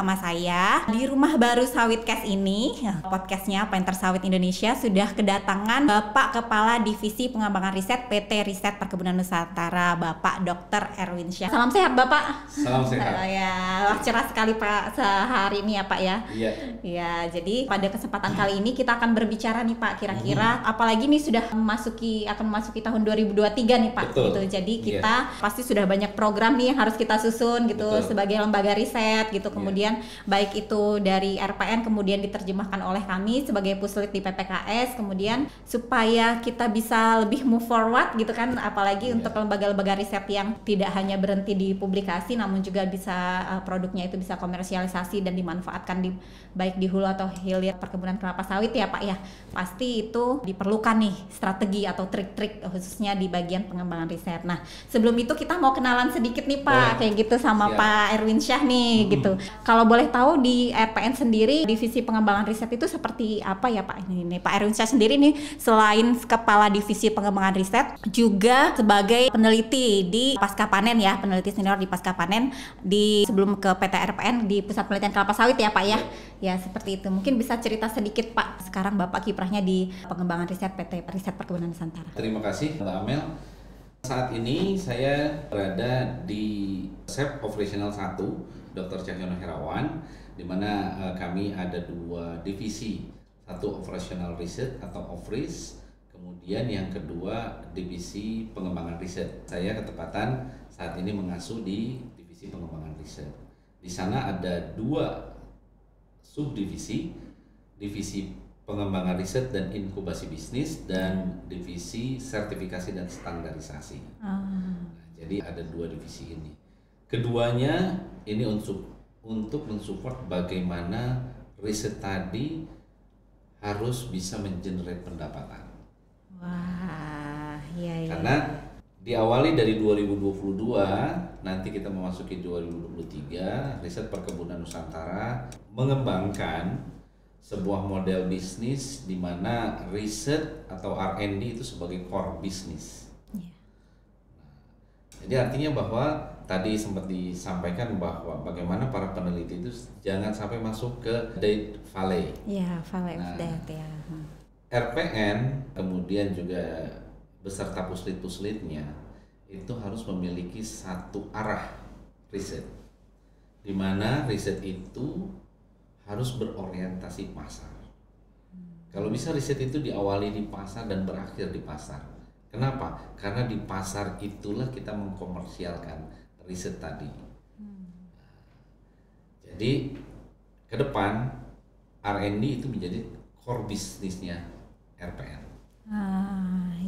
bersama saya di Rumah Baru Sawitcast ini. Podcastnya Penter Sawit Indonesia sudah kedatangan Bapak Kepala Divisi Pengembangan Riset PT Riset Perkebunan Nusantara, Bapak Dr. Erwin Syah. Salam sehat Bapak. Salam sehat. Ya, cerah sekali Pak sehari ini ya Pak ya. Iya. Ya, jadi pada kesempatan kali ini kita akan berbicara nih Pak, kira-kira apalagi nih sudah akan memasuki tahun 2023 nih Pak. Betul. Gitu. Jadi kita pasti sudah banyak program nih yang harus kita susun gitu. Betul. Sebagai lembaga riset gitu, kemudian baik itu dari RPN kemudian diterjemahkan oleh kami sebagai puslit di PPKS, kemudian supaya kita bisa lebih move forward gitu kan, apalagi untuk lembaga-lembaga riset yang tidak hanya berhenti di publikasi namun juga bisa produknya itu bisa komersialisasi dan dimanfaatkan baik di hulu atau hilir perkebunan kelapa sawit ya Pak ya. Pasti itu diperlukan nih strategi atau trik-trik khususnya di bagian pengembangan riset. Nah, sebelum itu kita mau kenalan sedikit nih Pak, kayak gitu sama Pak Erwin Syah nih gitu. Kalau boleh tahu di RPN sendiri divisi pengembangan riset itu seperti apa ya Pak? Ini Pak Erwin Syah sendiri nih selain kepala divisi pengembangan riset juga sebagai peneliti di pasca panen ya, peneliti senior di pasca panen di sebelum ke PT RPN di Pusat Penelitian Kelapa Sawit ya Pak ya. Ya seperti itu. Mungkin bisa cerita sedikit Pak. Sekarang Bapak kiprahnya di pengembangan riset PT Riset Perkebunan Nusantara. Terima kasih Mbak Amel. Saat ini saya berada di SEP Operational 1 Dr. Cahyono Herawan, di mana kami ada dua divisi, satu Operational Research atau OFRIS, kemudian yang kedua divisi pengembangan riset. Saya ketepatan saat ini mengasuh di divisi pengembangan riset. Di sana ada dua subdivisi, divisi pengembangan riset dan inkubasi bisnis dan divisi sertifikasi dan standarisasi. Jadi ada dua divisi ini. Keduanya ini untuk mensupport bagaimana riset tadi harus bisa mengenerate pendapatan. Wah, iya. Karena diawali dari 2022, nanti kita memasuki 2023, Riset Perkebunan Nusantara mengembangkan sebuah model bisnis di mana riset atau R&D itu sebagai core bisnis. Jadi artinya bahwa tadi sempat disampaikan bahwa bagaimana para peneliti itu jangan sampai masuk ke dead valley. Iya, valley of death ya. RPN kemudian juga beserta puslit-puslitnya itu harus memiliki satu arah riset, di mana riset itu harus berorientasi pasar. Kalau bisa riset itu diawali di pasar dan berakhir di pasar. Kenapa? Karena di pasar itulah kita mengkomersialkan riset tadi. Jadi ke depan R&D itu menjadi core bisnisnya RPN.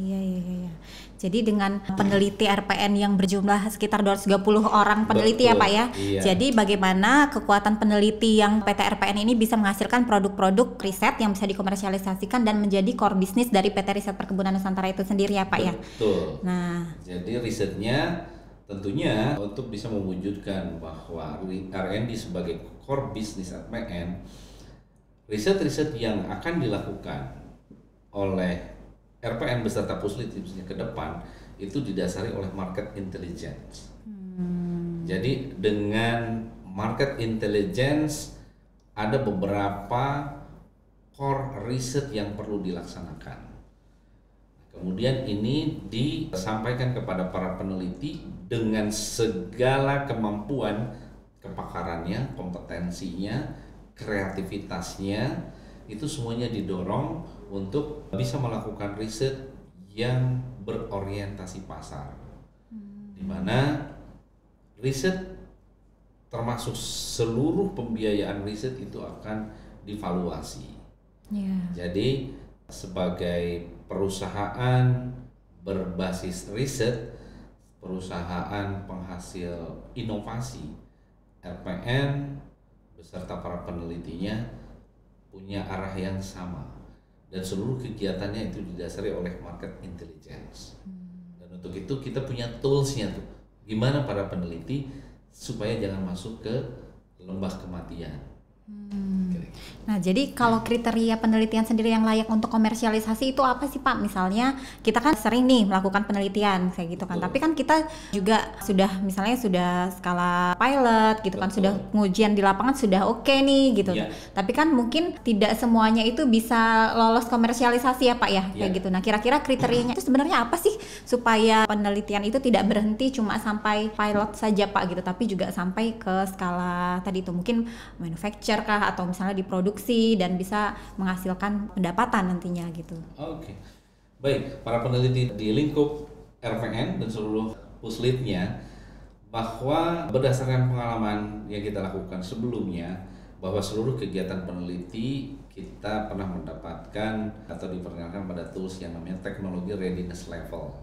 Iya. Jadi dengan peneliti RPN yang berjumlah sekitar 230 orang peneliti. Betul, ya Pak ya. Iya. Jadi bagaimana kekuatan peneliti yang PT RPN ini bisa menghasilkan produk-produk riset yang bisa dikomersialisasikan dan menjadi core bisnis dari PT Riset Perkebunan Nusantara itu sendiri ya Pak ya. Betul. Nah, jadi risetnya tentunya untuk bisa mewujudkan bahwa R&D sebagai core bisnis RPN, riset-riset yang akan dilakukan oleh RPN beserta puslit ke depan itu didasari oleh market intelligence. Jadi dengan market intelligence ada beberapa core riset yang perlu dilaksanakan. Kemudian ini disampaikan kepada para peneliti dengan segala kemampuan, kepakarannya, kompetensinya, kreativitasnya, itu semuanya didorong untuk bisa melakukan riset yang berorientasi pasar, di mana riset termasuk seluruh pembiayaan riset itu akan divaluasi. Jadi sebagai perusahaan berbasis riset, perusahaan penghasil inovasi, RPN beserta para penelitinya punya arah yang sama, dan seluruh kegiatannya itu didasari oleh market intelligence. Dan untuk itu kita punya toolsnya tuh, gimana para peneliti supaya jangan masuk ke lembah kematian. Nah, jadi kalau kriteria penelitian sendiri yang layak untuk komersialisasi itu apa sih Pak? Misalnya kita kan sering nih melakukan penelitian kayak gitu kan, Betul. tapi kan kita juga sudah misalnya sudah skala pilot gitu kan, Betul. sudah pengujian di lapangan sudah oke nih gitu. Iya. Tapi kan mungkin tidak semuanya itu bisa lolos komersialisasi ya Pak ya, kayak Iya. gitu. Nah, kira-kira kriterianya itu sebenarnya apa sih supaya penelitian itu tidak berhenti cuma sampai pilot saja Pak gitu, tapi juga sampai ke skala tadi itu mungkin manufacture kah atau misalnya diproduksi dan bisa menghasilkan pendapatan nantinya gitu. Oke. Baik, para peneliti di lingkup RPN dan seluruh puslitnya, bahwa berdasarkan pengalaman yang kita lakukan sebelumnya, bahwa seluruh kegiatan peneliti kita pernah mendapatkan atau diperkenalkan pada tools yang namanya teknologi readiness level.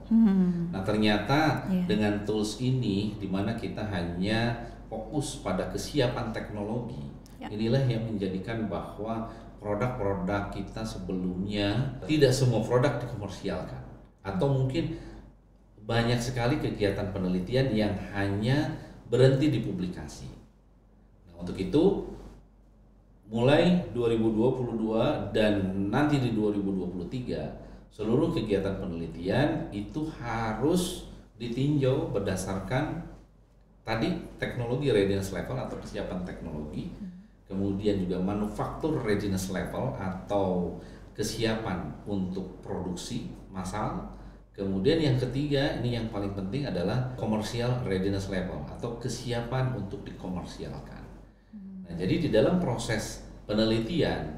Nah, ternyata dengan tools ini, di mana kita hanya fokus pada kesiapan teknologi, inilah yang menjadikan bahwa produk-produk kita sebelumnya tidak semua produk dikomersialkan, atau mungkin banyak sekali kegiatan penelitian yang hanya berhenti di publikasi. Nah, untuk itu mulai 2022 dan nanti di 2023 seluruh kegiatan penelitian itu harus ditinjau berdasarkan tadi teknologi readiness level atau kesiapan teknologi, kemudian juga manufaktur readiness level atau kesiapan untuk produksi massal. Kemudian yang ketiga, ini yang paling penting adalah commercial readiness level atau kesiapan untuk dikomersialkan. Nah, jadi di dalam proses penelitian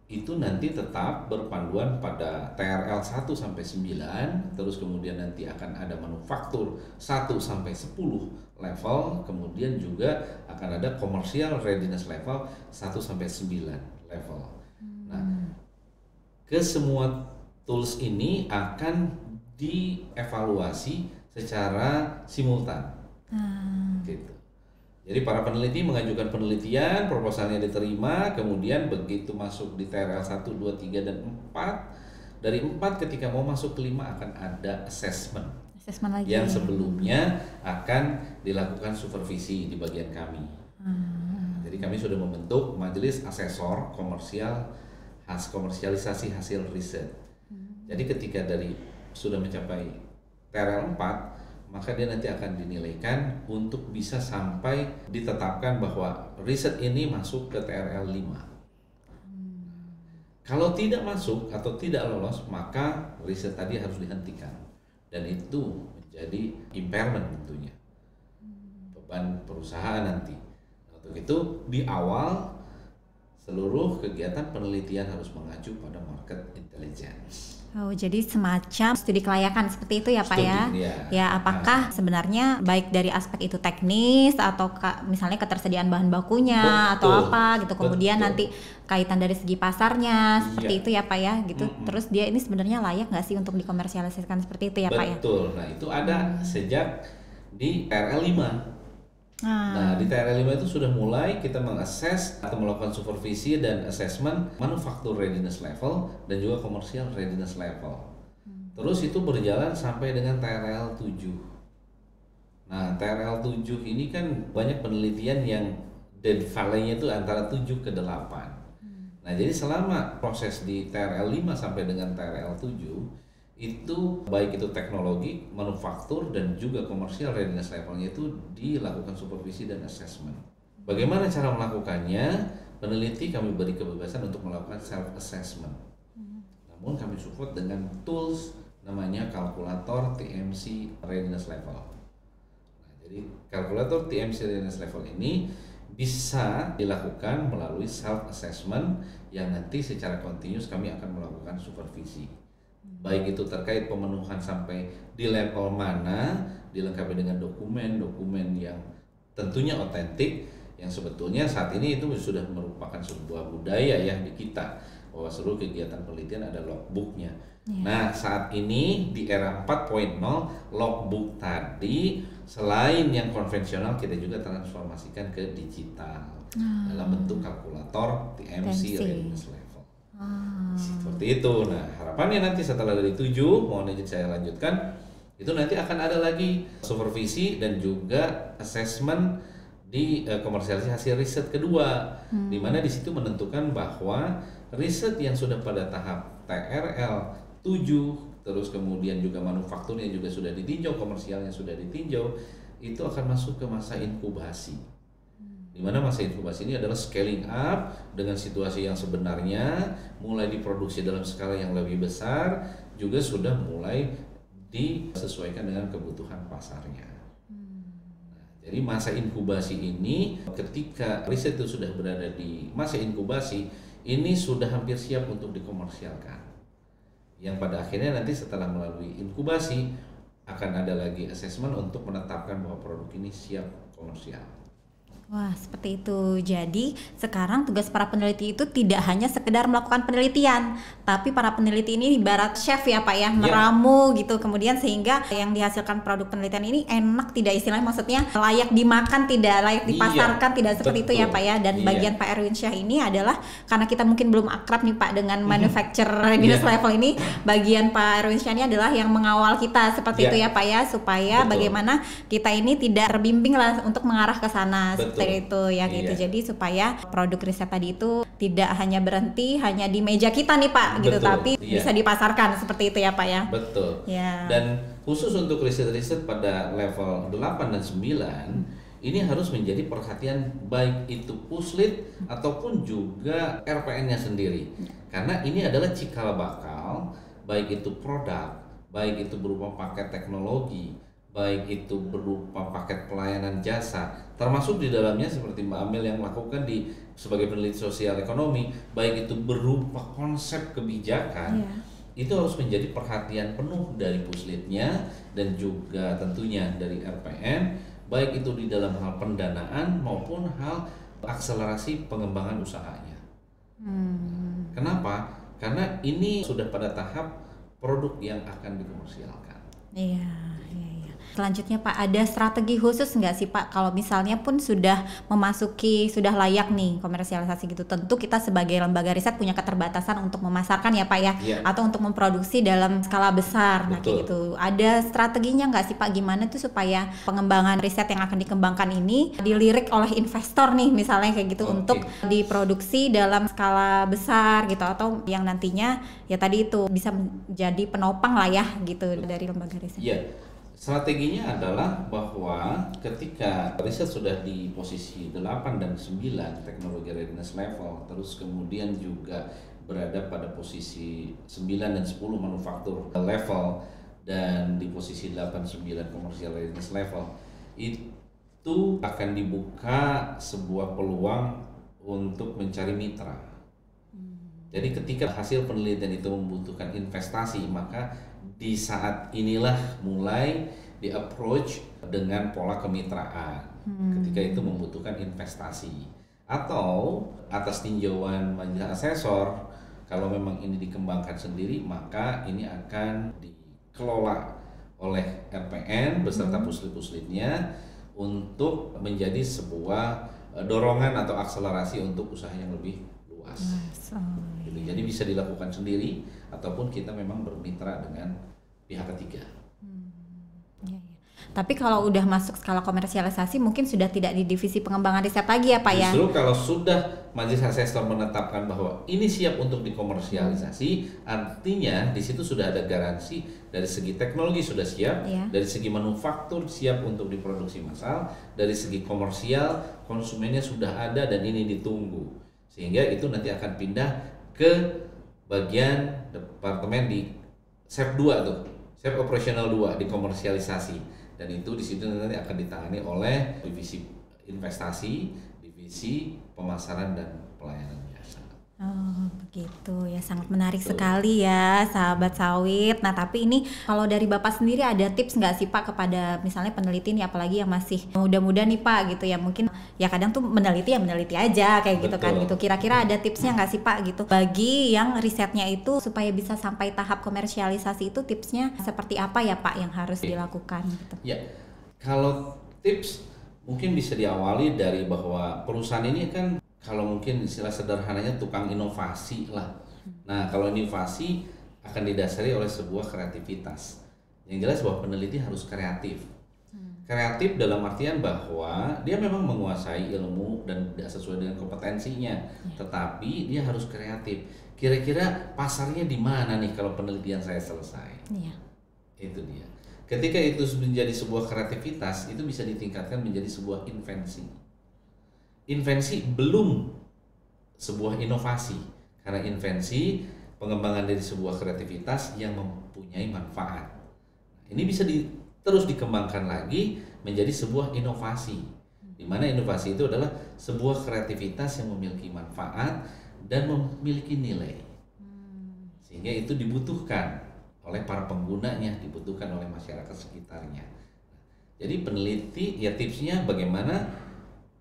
itu nanti tetap berpanduan pada TRL 1 sampai 9, terus kemudian nanti akan ada manufaktur 1 sampai 10 level, kemudian juga akan ada commercial readiness level 1 sampai 9 level. Nah, ke semua tools ini akan dievaluasi secara simultan. Gitu. Jadi para peneliti mengajukan penelitian, proposalnya diterima, kemudian begitu masuk di TRL 1, 2, 3, dan 4, dari 4 ketika mau masuk ke 5 akan ada assessment Lagi yang sebelumnya akan dilakukan supervisi di bagian kami. Jadi kami sudah membentuk majelis asesor komersialisasi hasil riset. Jadi ketika dari sudah mencapai TRL 4, maka dia nanti akan dinilaikan untuk bisa sampai ditetapkan bahwa riset ini masuk ke TRL 5. Kalau tidak masuk atau tidak lolos, maka riset tadi harus dihentikan. Dan itu menjadi impairment tentunya. Beban perusahaan nanti. Untuk itu di awal seluruh kegiatan penelitian harus mengacu pada market intelligence. Oh, jadi semacam studi kelayakan seperti itu ya Pak ya? Ya. Ya, apakah sebenarnya baik dari aspek itu teknis atau misalnya ketersediaan bahan bakunya atau apa gitu, kemudian nanti kaitan dari segi pasarnya seperti itu ya Pak ya gitu. Terus dia ini sebenarnya layak nggak sih untuk dikomersialisasikan seperti itu ya Pak ya? Betul. Nah, itu ada sejak di TRL 5. Nah, di TRL 5 itu sudah mulai kita mengakses atau melakukan supervisi dan assessment manufaktur readiness level dan juga commercial readiness level. Terus itu berjalan sampai dengan TRL 7. Nah, TRL 7 ini kan banyak penelitian yang dead valley-nya itu antara 7 ke 8. Nah, jadi selama proses di TRL 5 sampai dengan TRL 7 itu baik itu teknologi, manufaktur dan juga komersial readiness levelnya itu dilakukan supervisi dan assessment. Bagaimana cara melakukannya? Peneliti kami beri kebebasan untuk melakukan self assessment. Namun kami support dengan tools namanya kalkulator TMC readiness level. Nah, jadi kalkulator TMC readiness level ini bisa dilakukan melalui self assessment yang nanti secara continuous kami akan melakukan supervisi. Baik itu terkait pemenuhan sampai di level mana, dilengkapi dengan dokumen yang tentunya otentik, yang sebetulnya saat ini itu sudah merupakan sebuah budaya ya di kita, bahwa seluruh kegiatan penelitian ada logbooknya. Nah, saat ini di era 4.0 logbook tadi selain yang konvensional kita juga transformasikan ke digital dalam bentuk kalkulator TMC readiness level. Seperti itu. Nah, harapannya nanti setelah dari 7, mohon izin saya lanjutkan, itu nanti akan ada lagi supervisi dan juga assessment di komersialisasi hasil riset kedua, di mana di situ menentukan bahwa riset yang sudah pada tahap TRL 7, terus kemudian juga manufakturnya juga sudah ditinjau, komersialnya sudah ditinjau, itu akan masuk ke masa inkubasi. Di mana masa inkubasi ini adalah scaling up dengan situasi yang sebenarnya, mulai diproduksi dalam skala yang lebih besar, juga sudah mulai disesuaikan dengan kebutuhan pasarnya. Nah, jadi masa inkubasi ini, ketika riset itu sudah berada di masa inkubasi, ini sudah hampir siap untuk dikomersialkan. Yang pada akhirnya nanti setelah melalui inkubasi, akan ada lagi assessment untuk menetapkan bahwa produk ini siap komersial. Wah, seperti itu. Jadi, sekarang tugas para peneliti itu tidak hanya sekedar melakukan penelitian, tapi para peneliti ini ibarat chef ya Pak ya, meramu gitu, kemudian sehingga yang dihasilkan produk penelitian ini enak, tidak istilahnya maksudnya layak dimakan, tidak layak dipasarkan, tidak seperti itu ya Pak ya. Dan bagian Pak Erwinsyah ini adalah, karena kita mungkin belum akrab nih Pak dengan manufacturer readiness level ini, bagian Pak Erwinsyah ini adalah yang mengawal kita seperti itu ya Pak ya, supaya bagaimana kita ini tidak terbimbing lah untuk mengarah ke sana. Dari itu ya gitu. Jadi supaya produk riset tadi itu tidak hanya berhenti hanya di meja kita nih Pak gitu, tapi bisa dipasarkan seperti itu ya Pak ya. Betul. Dan khusus untuk riset-riset pada level 8 dan 9 ini harus menjadi perhatian baik itu puslit ataupun juga RPN-nya sendiri. Karena ini adalah cikal bakal baik itu produk, baik itu berupa paket teknologi, baik itu berupa paket pelayanan jasa, termasuk di dalamnya seperti Mbak Amel yang lakukan sebagai peneliti sosial ekonomi, baik itu berupa konsep kebijakan, itu harus menjadi perhatian penuh dari puslitnya dan juga tentunya dari RPN, baik itu di dalam hal pendanaan maupun hal akselerasi pengembangan usahanya. Kenapa? Karena ini sudah pada tahap produk yang akan dikomersialkan. Iya. Selanjutnya Pak, ada strategi khusus nggak sih Pak kalau misalnya pun sudah memasuki, sudah layak nih komersialisasi gitu? Tentu kita sebagai lembaga riset punya keterbatasan untuk memasarkan ya Pak ya, atau untuk memproduksi dalam skala besar. Nah kayak gitu, ada strateginya nggak sih Pak, gimana tuh supaya pengembangan riset yang akan dikembangkan ini dilirik oleh investor nih misalnya kayak gitu, untuk diproduksi dalam skala besar gitu, atau yang nantinya ya tadi itu bisa menjadi penopang lah ya gitu dari lembaga riset. Strateginya adalah bahwa ketika riset sudah di posisi 8 dan 9 teknologi readiness level, terus kemudian juga berada pada posisi 9 dan 10 manufaktur level, dan di posisi 8 9 commercial readiness level, itu akan dibuka sebuah peluang untuk mencari mitra. Jadi ketika hasil penelitian itu membutuhkan investasi, maka di saat inilah mulai di-approach dengan pola kemitraan. Ketika itu membutuhkan investasi, atau atas tinjauan majelis asesor, kalau memang ini dikembangkan sendiri, maka ini akan dikelola oleh RPN beserta puslit-puslitnya untuk menjadi sebuah dorongan atau akselerasi untuk usaha yang lebih luas. Gitu. Jadi bisa dilakukan sendiri ataupun kita memang bermitra dengan pihak ketiga. Tapi kalau udah masuk skala komersialisasi mungkin sudah tidak di divisi pengembangan riset lagi ya Pak ya? Justru kalau sudah majelis asesor menetapkan bahwa ini siap untuk dikomersialisasi, artinya di situ sudah ada garansi dari segi teknologi sudah siap, dari segi manufaktur siap untuk diproduksi massal, dari segi komersial konsumennya sudah ada dan ini ditunggu. Sehingga itu nanti akan pindah ke bagian departemen di SEP 2 tuh, SEP operasional 2 di komersialisasi, dan itu di situ nanti akan ditangani oleh divisi investasi, divisi pemasaran dan pelayanan jasa. Oh begitu ya, sangat menarik sekali ya sahabat sawit. Nah tapi ini kalau dari Bapak sendiri ada tips nggak sih Pak kepada misalnya peneliti nih, apalagi yang masih muda-muda nih Pak gitu ya, mungkin ya kadang tuh meneliti aja kayak gitu kan gitu. Kira-kira ada tipsnya nggak sih Pak gitu bagi yang risetnya itu supaya bisa sampai tahap komersialisasi, itu tipsnya seperti apa ya Pak yang harus dilakukan gitu? Ya, kalau tips mungkin bisa diawali dari bahwa perusahaan ini kan, kalau mungkin istilah sederhananya tukang inovasi lah. Nah, kalau inovasi akan didasari oleh sebuah kreativitas. Yang jelas bahwa peneliti harus kreatif. Kreatif dalam artian bahwa dia memang menguasai ilmu dan tidak sesuai dengan kompetensinya, tetapi dia harus kreatif. Kira-kira pasarnya di mana nih kalau penelitian saya selesai? Itu dia. Ketika itu menjadi sebuah kreativitas, itu bisa ditingkatkan menjadi sebuah invensi. Invensi belum sebuah inovasi, karena invensi pengembangan dari sebuah kreativitas yang mempunyai manfaat. Ini bisa terus dikembangkan lagi menjadi sebuah inovasi, di mana inovasi itu adalah sebuah kreativitas yang memiliki manfaat dan memiliki nilai, sehingga itu dibutuhkan oleh para penggunanya, dibutuhkan oleh masyarakat sekitarnya. Jadi peneliti, ya tipsnya bagaimana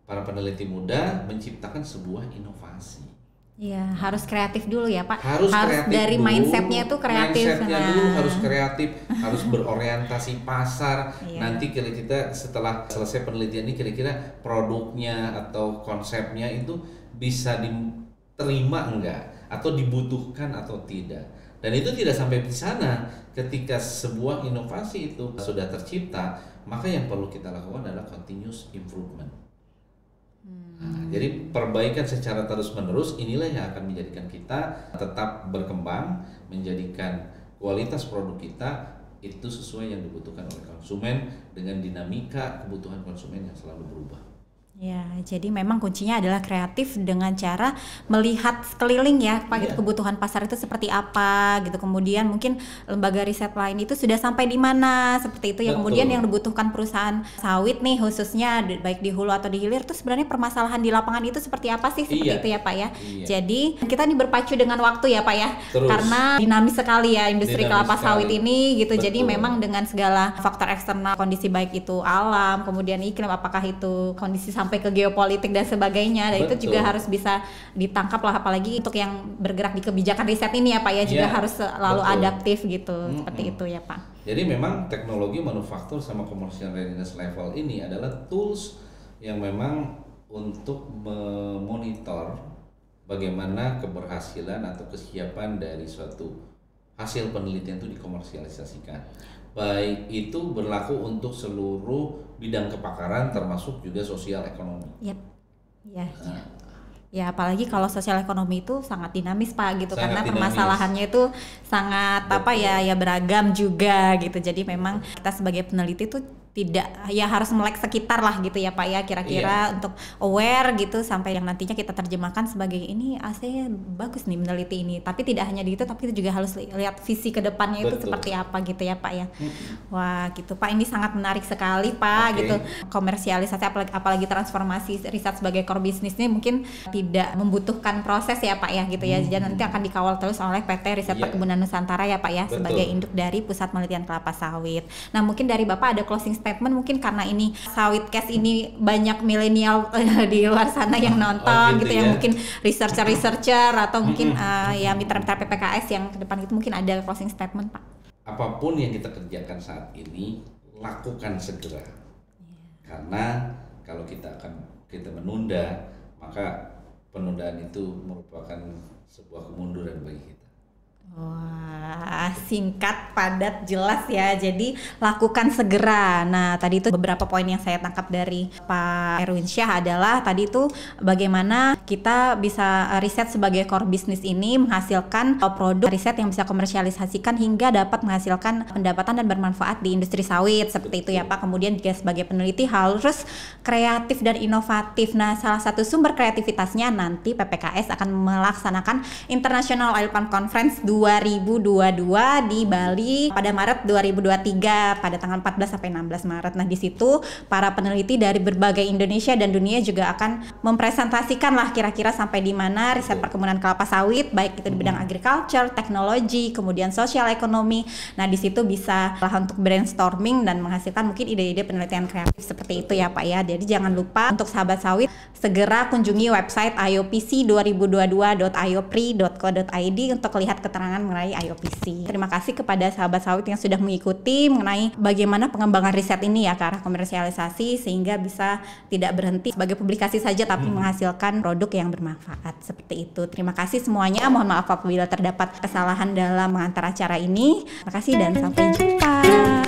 para peneliti muda menciptakan sebuah inovasi. Iya, harus kreatif dulu ya Pak. Harus kreatif dari dulu, mindsetnya tuh kreatif. Mindsetnya dulu harus kreatif, harus berorientasi pasar. Iya. Nanti kita setelah selesai penelitian ini kira-kira produknya atau konsepnya itu bisa diterima enggak, atau dibutuhkan atau tidak. Dan itu tidak sampai di sana. Ketika sebuah inovasi itu sudah tercipta, maka yang perlu kita lakukan adalah continuous improvement. Nah, jadi perbaikan secara terus-menerus inilah yang akan menjadikan kita tetap berkembang, menjadikan kualitas produk kita itu sesuai yang dibutuhkan oleh konsumen dengan dinamika kebutuhan konsumen yang selalu berubah. Ya, jadi memang kuncinya adalah kreatif dengan cara melihat sekeliling ya Pak, gitu, kebutuhan pasar itu seperti apa gitu. Kemudian mungkin lembaga riset lain itu sudah sampai di mana seperti itu ya. Kemudian yang dibutuhkan perusahaan sawit nih khususnya baik di hulu atau di hilir itu sebenarnya permasalahan di lapangan itu seperti apa sih, seperti itu ya Pak ya. Jadi kita ini berpacu dengan waktu ya Pak ya. Terus. Karena dinamis sekali ya industri kelapa sawit ini gitu. Jadi memang dengan segala faktor eksternal, kondisi baik itu alam, kemudian iklim, apakah itu kondisi sampai ke geopolitik dan sebagainya, dan itu juga harus bisa ditangkap lah, apalagi untuk yang bergerak di kebijakan riset ini ya Pak ya, juga harus selalu adaptif gitu, seperti itu ya Pak. Jadi memang teknologi manufaktur sama commercial readiness level ini adalah tools yang memang untuk memonitor bagaimana keberhasilan atau kesiapan dari suatu hasil penelitian itu dikomersialisasikan. Baik itu berlaku untuk seluruh bidang kepakaran termasuk juga sosial ekonomi. Ya apalagi kalau sosial ekonomi itu sangat dinamis Pak gitu, sangat karena dinamis. Permasalahannya itu sangat ya beragam juga gitu. Jadi memang kita sebagai peneliti itu tidak ya harus melek sekitar lah gitu ya Pak ya, kira-kira untuk aware gitu sampai yang nantinya kita terjemahkan sebagai ini AC bagus nih meneliti ini, tapi tidak hanya di itu, tapi kita juga harus lihat visi ke depannya itu seperti apa gitu ya Pak ya. Wah gitu Pak, ini sangat menarik sekali Pak gitu, komersialisasi apalagi transformasi riset sebagai core business ini mungkin tidak membutuhkan proses ya Pak ya gitu ya. Jadi nanti akan dikawal terus oleh PT Riset Perkebunan Nusantara ya Pak ya, sebagai induk dari Pusat Penelitian Kelapa Sawit. Nah mungkin dari Bapak ada closing statement mungkin, karena ini Sawit Cash ini banyak milenial di luar sana yang nonton gitu yang mungkin researcher atau mungkin ya mitra-mitra PPKS yang ke depan itu, mungkin ada closing statement Pak. Apapun yang kita kerjakan saat ini lakukan segera. Karena kalau kita menunda, maka penundaan itu merupakan sebuah kemunduran bagi kita. Wah, singkat, padat, jelas ya. Jadi lakukan segera. Nah, tadi itu beberapa poin yang saya tangkap dari Pak Erwin Syah adalah tadi itu bagaimana kita bisa riset sebagai core business ini menghasilkan produk riset yang bisa komersialisasikan hingga dapat menghasilkan pendapatan dan bermanfaat di industri sawit seperti itu ya Pak. Kemudian juga sebagai peneliti harus kreatif dan inovatif. Nah, salah satu sumber kreativitasnya nanti PPKS akan melaksanakan International Oil Palm Conference 2022 di Bali pada Maret 2023 pada tanggal 14 sampai 16 Maret. Nah, di situ para peneliti dari berbagai Indonesia dan dunia juga akan mempresentasikan lah kira-kira sampai di mana riset perkebunan kelapa sawit baik itu di bidang agriculture, teknologi, kemudian sosial ekonomi. Nah, di situ bisa lah untuk brainstorming dan menghasilkan mungkin ide-ide penelitian kreatif seperti itu ya Pak ya. Jadi jangan lupa untuk sahabat sawit segera kunjungi website iopc2022.iopri.co.id untuk lihat keterangan mengenai IOPC. Terima kasih kepada sahabat sawit yang sudah mengikuti mengenai bagaimana pengembangan riset ini ya ke arah komersialisasi sehingga bisa tidak berhenti sebagai publikasi saja tapi menghasilkan produk yang bermanfaat seperti itu. Terima kasih semuanya. Mohon maaf apabila terdapat kesalahan dalam mengantar acara ini. Terima kasih dan sampai jumpa.